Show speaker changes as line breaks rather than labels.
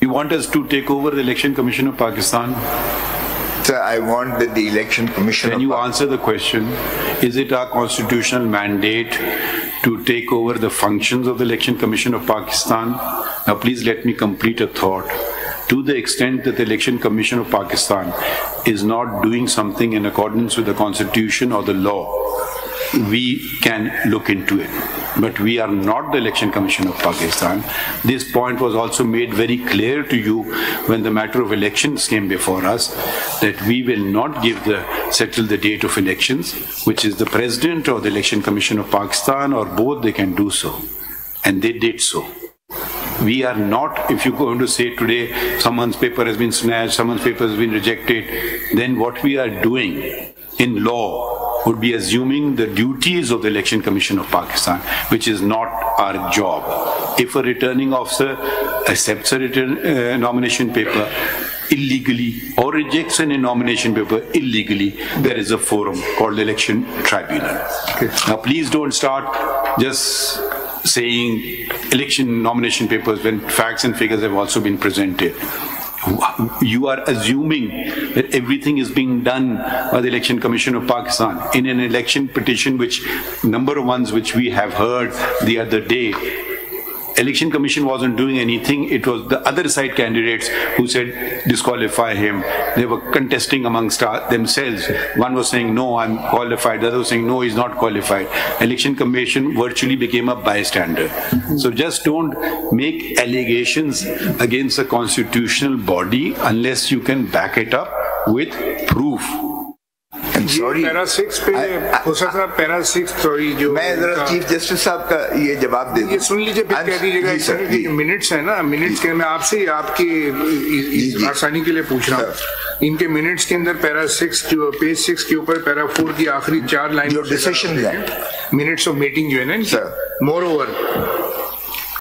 You want us to take over the Election Commission of Pakistan?
Sir, I want that the Election Commission
Can you answer the question? Is it our constitutional mandate to take over the functions of the Election Commission of Pakistan? Now please let me complete a thought. To the extent that the Election Commission of Pakistan is not doing something in accordance with the Constitution or the law, we can look into it. But we are not the Election Commission of Pakistan. This point was also made very clear to you when the matter of elections came before us, that we will not settle the date of elections, which is the President or the Election Commission of Pakistan, or both, they can do so. And they did so. We are not, if you're going to say today someone's paper has been snatched, someone's paper has been rejected, then what we are doing in law would be assuming the duties of the Election Commission of Pakistan, which is not our job. If a returning officer accepts a nomination paper illegally or rejects a nomination paper illegally, there is a forum called the Election Tribunal. Okay. Now please don't start just saying election nomination papers when facts and figures have also been presented. You are assuming that everything is being done by the Election Commission of Pakistan. In an election petition, which number of ones which we have heard the other day, Election Commission wasn't doing anything. It was the other side candidates who said disqualify him. They were contesting amongst themselves. One was saying, no, I'm qualified. The other was saying, no, he's not qualified. Election Commission virtually became a bystander. So just don't make allegations against a constitutional body unless you can back it up with proof.
Para 6 पे खोसा साहब para 6 sorry जो
मैं जरा chief justice साहब का ये जवाब दे दूं.
ये सुन लीजिए, फिर कह दीजिएगा. सर मिनट्स है ना, मिनट्स के मैं आपसे आपकी आसानी के लिए पूछ रहा हूँ. इनके मिनट्स के अंदर पैरा 6 पेज 6 के ऊपर पैरा 4 की आखिरी 4 लाइन
डिसीजन है,
मिनट्स ऑफ मीटिंग जो है ना, मोर ओवर